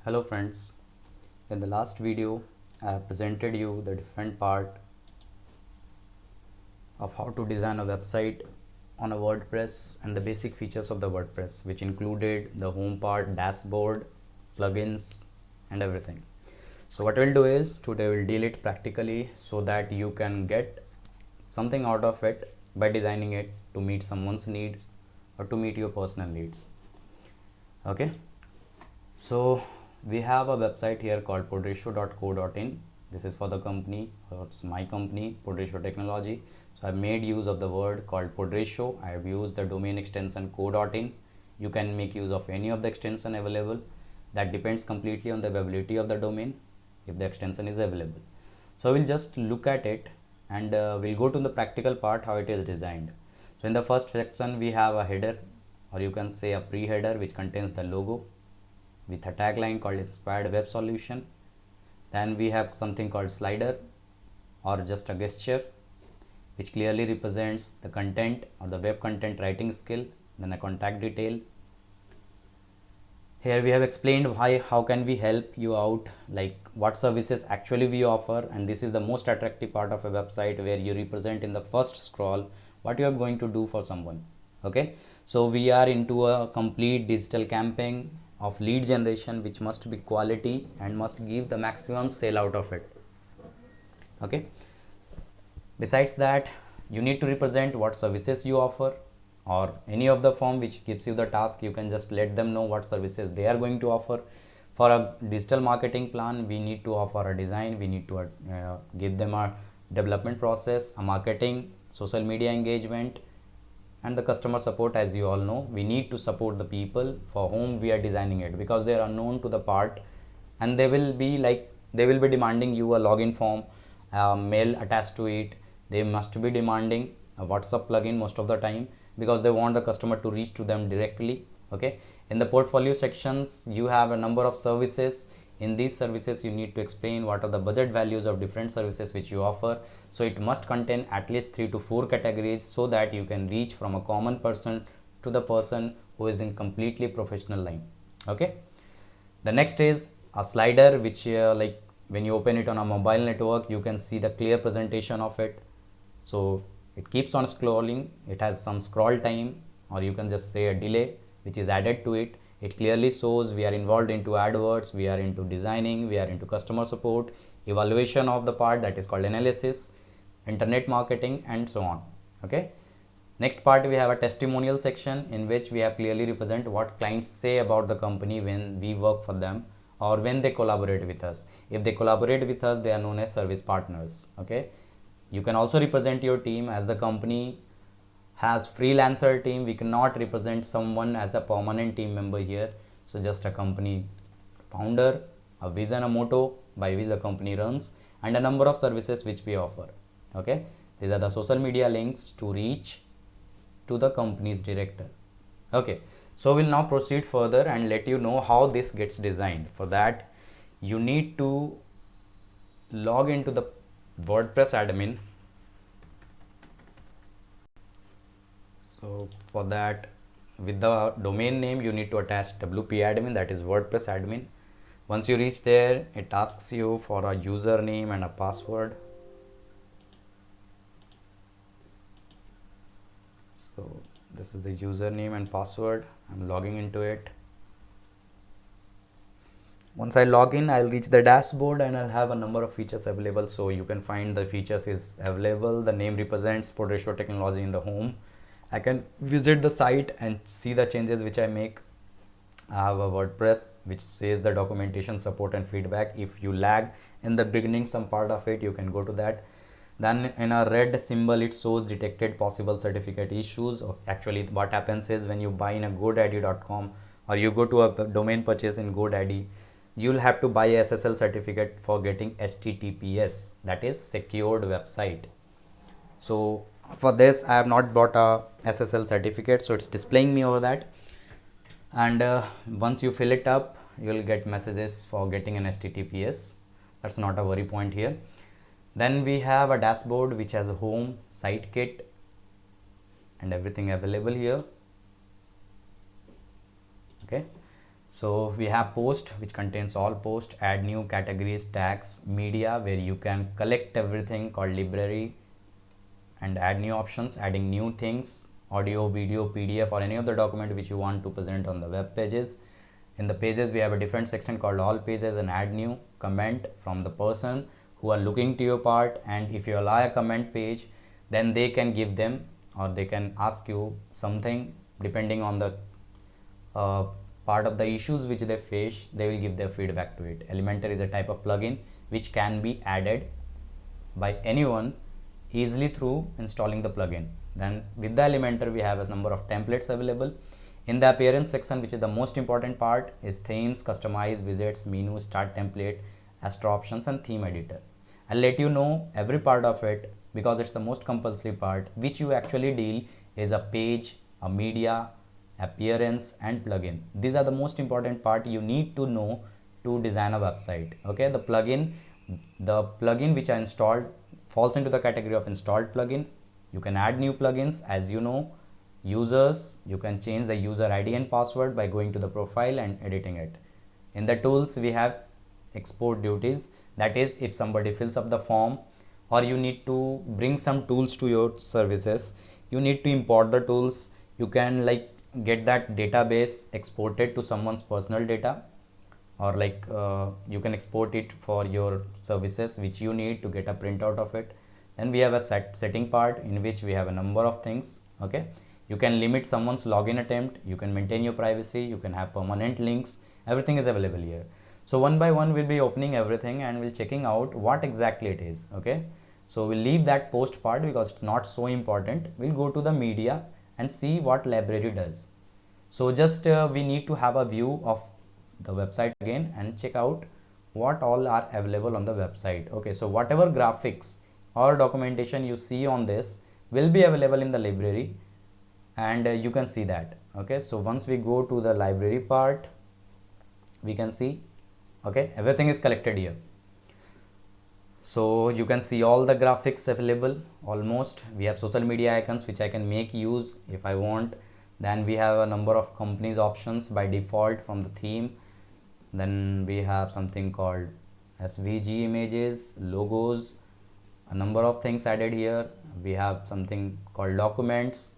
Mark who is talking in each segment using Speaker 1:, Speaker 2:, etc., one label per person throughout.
Speaker 1: Hello friends, in the last video I have presented you the different part of how to design a website on a WordPress and the basic features of the WordPress, which included the home part, dashboard, plugins and everything. So what we'll do is today we'll deal it practically so that you can get something out of it by designing it to meet someone's need or to meet your personal needs. Okay, so we have a website here called podratio.co.in. This is for the company, or it's my company, Podratio Technology. So I've made use of the word called Podratio. I have used the domain extension co.in. You can make use of any of the extension available. That depends completely on the availability of the domain, if the extension is available. So we'll just look at it and we'll go to the practical part how it is designed. So in the first section we have a header, or you can say a pre-header, which contains the logo with a tagline called Inspired Web Solution. Then we have something called slider, or just a gesture, which clearly represents the content or the web content writing skill. Then a contact detail. Here we have explained how can we help you out, like what services actually we offer, and this is the most attractive part of a website, where you represent in the first scroll what you are going to do for someone. Okay, so we are into a complete digital campaign of lead generation, which must be quality and must give the maximum sale out of it. Okay, besides that, you need to represent what services you offer, or any of the firm which gives you the task, you can just let them know what services they are going to offer. For a digital marketing plan, we need to offer a design, we need to give them a development process, a marketing, social media engagement, and the customer support. As you all know, we need to support the people for whom we are designing it, because they are unknown to the part, and they will be demanding you a login form, mail attached to it. They must be demanding a WhatsApp plugin most of the time, because they want the customer to reach to them directly. Okay, in the portfolio sections you have a number of services. In these services you need to explain what are the budget values of different services which you offer. So it must contain at least 3 to 4 categories, so that you can reach from a common person to the person who is in completely professional line. Okay, the next is a slider, which like when you open it on a mobile network, you can see the clear presentation of it. So it keeps on scrolling, it has some scroll time, or you can just say a delay, which is added to it. It clearly shows we are involved into AdWords, we are into designing, we are into customer support, evaluation of the part, that is called analysis, internet marketing, and so on. Okay, next part we have a testimonial section, in which we have clearly represent what clients say about the company when we work for them, or when they collaborate with us. If they collaborate with us, they are known as service partners. Okay, you can also represent your team, as the company has freelancer team. We cannot represent someone as a permanent team member here. So just a company founder, a vision, a motto by which the company runs, and a number of services which we offer. Okay, these are the social media links to reach to the company's director. Okay, so we'll now proceed further and let you know how this gets designed. For that, you need to log into the WordPress admin. So for that, with the domain name, you need to attach WP admin, that is WordPress admin. Once you reach there, it asks you for a username and a password. So this is the username and password. I'm logging into it. Once I log in, I'll reach the dashboard and I'll have a number of features available. So you can find the features is available. The name represents Podratio Technology in the home. I can visit the site and see the changes which I make. I have a WordPress which says the documentation, support and feedback. If you lag in the beginning some part of it, you can go to that. Then in a red symbol, it shows detected possible certificate issues. Actually, what happens is when you buy in a godaddy.com, or you go to a domain purchase in GoDaddy, you'll have to buy a SSL certificate for getting HTTPS, that is secured website. So for this, I have not bought a SSL certificate, so it's displaying me over that. And once you fill it up, you'll get messages for getting an HTTPS. That's not a worry point here. Then we have a dashboard which has a home, site kit, and everything available here. Okay, So we have post, which contains all post, add new categories, tags, media, where you can collect everything called library, and add new options, adding new things, audio, video, PDF, or any of the document which you want to present on the web pages. In the pages, we have a different section called all pages, and add new comment from the person who are looking to your part. And if you allow a comment page, then they can give them, or they can ask you something depending on the part of the issues which they face. They will give their feedback to it. Elementor is a type of plugin which can be added by anyone easily through installing the plugin. Then with the Elementor, we have a number of templates available. In the appearance section, which is the most important part, is themes, customize, widgets, menu, start template, Astra options, and theme editor. I'll let you know every part of it because it's the most compulsory part. Which you actually deal is a page, a media, appearance, and plugin. These are the most important part you need to know to design a website. Okay, the plugin which I installed falls into the category of installed plugin. You can add new plugins. As you know, users, you can change the user ID and password by going to the profile and editing it. In the tools, we have export duties. That is, if somebody fills up the form, or you need to bring some tools to your services, you need to import the tools. You can like get that database exported to someone's personal data, or like you can export it for your services which you need to get a printout of it. Then we have a setting part in which we have a number of things. Okay, you can limit someone's login attempt, you can maintain your privacy, you can have permanent links, everything is available here. So one by one we'll be opening everything and we'll checking out what exactly it is. Okay, so we'll leave that post part because it's not so important. We'll go to the media and see what library does. So just we need to have a view of the website again and check out what all are available on the website. Okay, so whatever graphics or documentation you see on this will be available in the library, and you can see that. Okay, so once we go to the library part, we can see, okay, everything is collected here. So you can see all the graphics available almost. We have social media icons which I can make use if I want. Then we have a number of companies options by default from the theme. Then we have something called SVG images, logos, a number of things added here. We have something called documents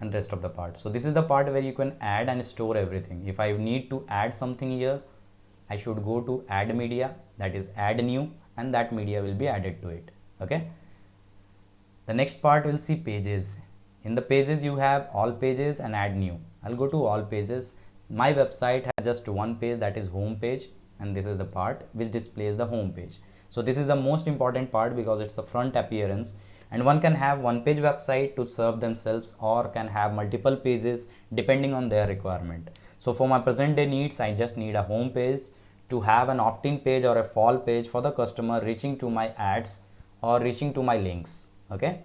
Speaker 1: and rest of the part. So this is the part where you can add and store everything. If I need to add something here, I should go to add media, that is add new, and that media will be added to it. Okay, the next part we'll see pages. In the pages you have all pages and add new. I'll go to all pages. My website has just one page, that is home page, and this is the part which displays the home page. So this is the most important part because it's the front appearance, and one can have one page website to serve themselves or can have multiple pages depending on their requirement. So for my present day needs, I just need a home page to have an opt-in page or a fall page for the customer reaching to my ads or reaching to my links. Okay,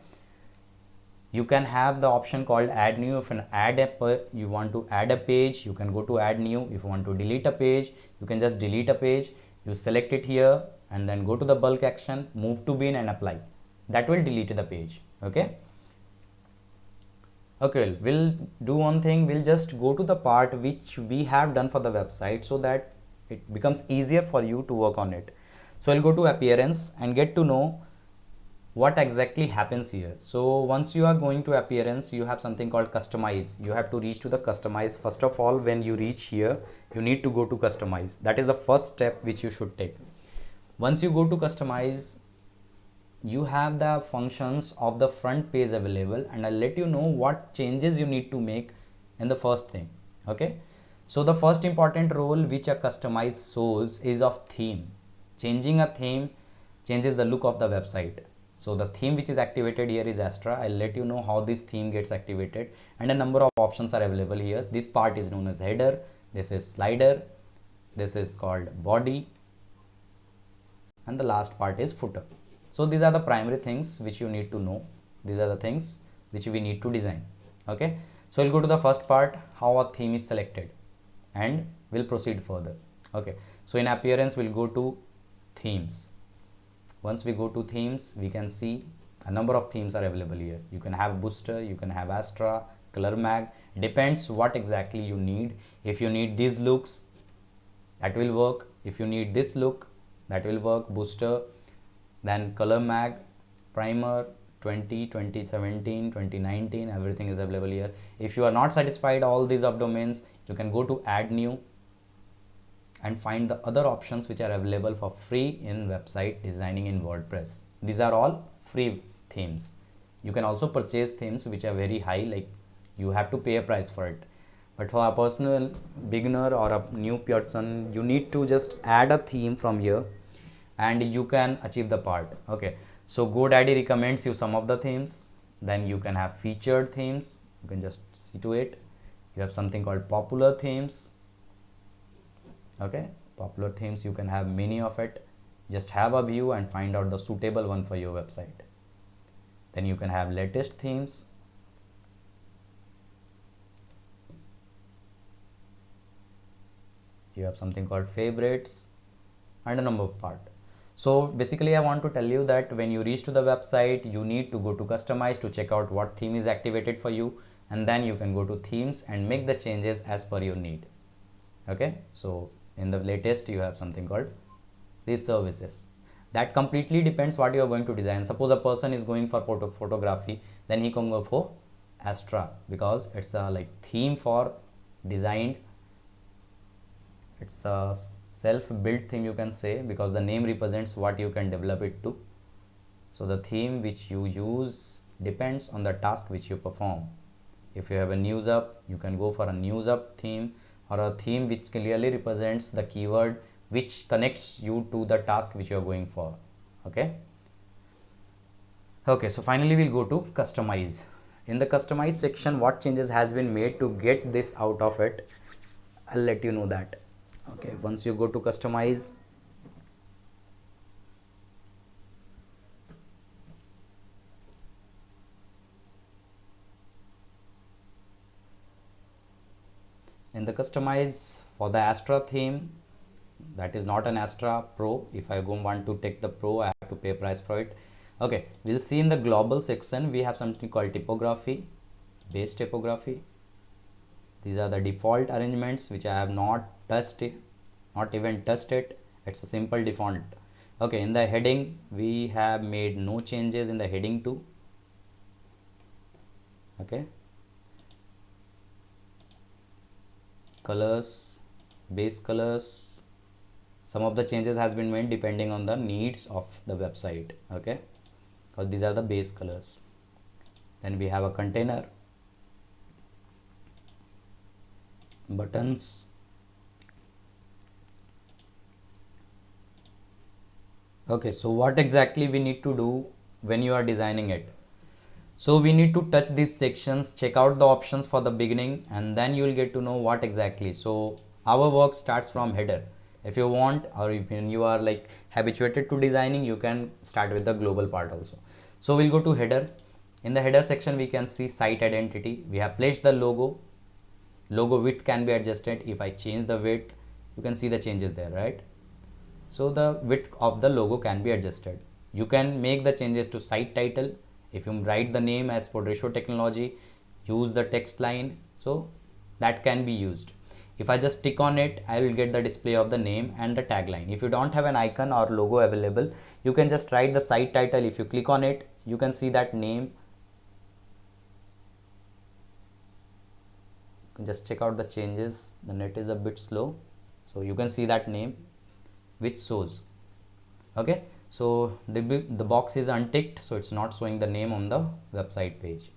Speaker 1: you can have the option called add new. If you want to add a page, you can go to add new. If you want to delete a page, you can just delete a page. You select it here and then go to the bulk action, move to bin and apply. That will delete the page. Okay, okay, we'll do one thing. We'll just go to the part which we have done for the website so that it becomes easier for you to work on it. So I'll go to appearance and get to know what exactly happens here. So once you are going to appearance, you have something called customize. You have to reach to the customize. First of all, when you reach here, you need to go to customize. That is the first step which you should take. Once you go to customize, you have the functions of the front page available, and I'll let you know what changes you need to make in the first thing. Okay, so the first important role which a customize shows is of theme. Changing a theme changes the look of the website. So the theme which is activated here is Astra. I'll let you know how this theme gets activated, and a number of options are available here. This part is known as header, this is slider, this is called body, and the last part is footer. So these are the primary things which you need to know. These are the things which we need to design. Okay, so we'll go to the first part, how a theme is selected, and we'll proceed further. Okay, so in appearance we'll go to themes. Once we go to themes, we can see a number of themes are available here. You can have Booster, you can have Astra, color mag, depends what exactly you need. If you need these looks, that will work. If you need this look, that will work. Booster, then color mag, primer, 2017, 2019, everything is available here. If you are not satisfied all these of domains, you can go to add new and find the other options which are available for free in website designing in WordPress. These are all free themes. You can also purchase themes which are very high, like you have to pay a price for it. But for a personal beginner or a new person, you need to just add a theme from here and you can achieve the part. Okay, so GoDaddy recommends you some of the themes. Then you can have featured themes. You can just see to it. You have something called popular themes. Okay, popular themes, you can have many of it. Just have a view and find out the suitable one for your website. Then you can have latest themes. You have something called favorites and a number part. So basically I want to tell you that when you reach to the website, you need to go to customize to check out what theme is activated for you, and then you can go to themes and make the changes as per your need. Okay, so in the latest you have something called these services. That completely depends what you are going to design. Suppose a person is going for photography, then he can go for Astra because it's a like theme for designed. It's a self-built theme, you can say, because the name represents what you can develop it to. So the theme which you use depends on the task which you perform. If you have a news up, you can go for a news up theme, or a theme which clearly represents the keyword which connects you to the task which you are going for. Okay, so finally we'll go to customize. In the customize section, what changes has been made to get this out of it, I'll let you know that. Okay, once you go to customize, in the customize for the Astra theme, that is not an Astra Pro. If I want to take the Pro, I have to pay price for it. Okay, we'll see in the global section we have something called typography, base typography. These are the default arrangements which I have not even touched it. It's a simple default. Okay, in the heading we have made no changes in the heading too. Okay, colors, base colors, some of the changes has been made depending on the needs of the website. Okay, because these are the base colors. Then we have a container, buttons, okay, so what exactly we need to do when you are designing it? So we need to touch these sections, check out the options for the beginning, and then you will get to know what exactly. So our work starts from header. If you want, or if you are like habituated to designing, you can start with the global part also. So we'll go to header. In the header section we can see site identity. We have placed the logo. Logo width can be adjusted. If I change the width, you can see the changes there, right? So the width of the logo can be adjusted. You can make the changes to site title. If you write the name as Poderoso Technology, use the text line, so that can be used. If I just tick on it, I will get the display of the name and the tagline. If you don't have an icon or logo available, you can just write the site title. If you click on it, you can see that name. You can just check out the changes. The net is a bit slow, so you can see that name which shows. Okay, so the box is unticked, so it's not showing the name on the website page,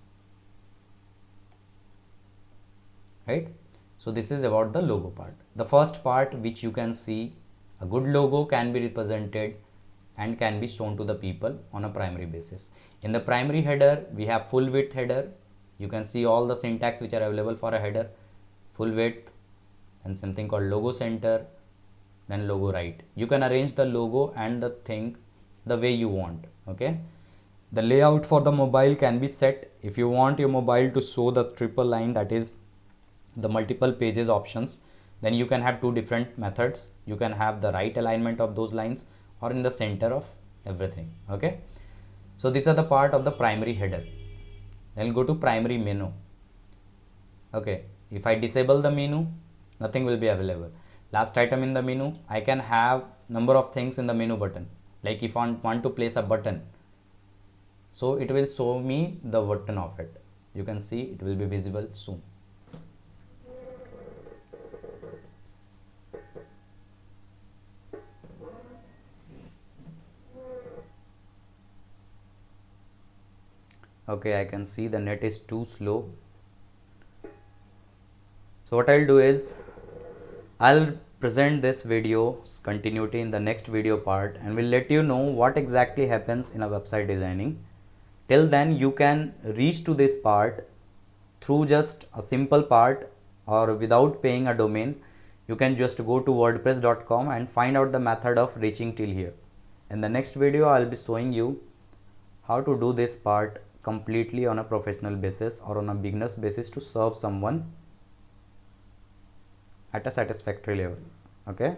Speaker 1: right? So this is about the logo part. The first part, which you can see, a good logo can be represented and can be shown to the people on a primary basis. In the primary header, we have full width header. You can see all the syntax which are available for a header, full width, and something called logo center, then logo right. You can arrange the logo and the thing the way you want. Okay, the layout for the mobile can be set. If you want your mobile to show the triple line, that is the multiple pages options, then you can have two different methods. You can have the right alignment of those lines or in the center of everything. Okay, so these are the part of the primary header. Then go to primary menu. Okay, if I disable the menu, nothing will be available. Last item in the menu, I can have number of things in the menu button. Like if I want to place a button, so it will show me the button of it. You can see it will be visible soon. Okay, I can see the net is too slow. So what I'll do is I'll present this video's continuity in the next video part, and will let you know what exactly happens in a website designing. Till then you can reach to this part through just a simple part, or without paying a domain. You can just go to wordpress.com and find out the method of reaching till here. In the next video I'll be showing you how to do this part completely on a professional basis or on a beginner's basis to serve someone at a satisfactory level. Okay.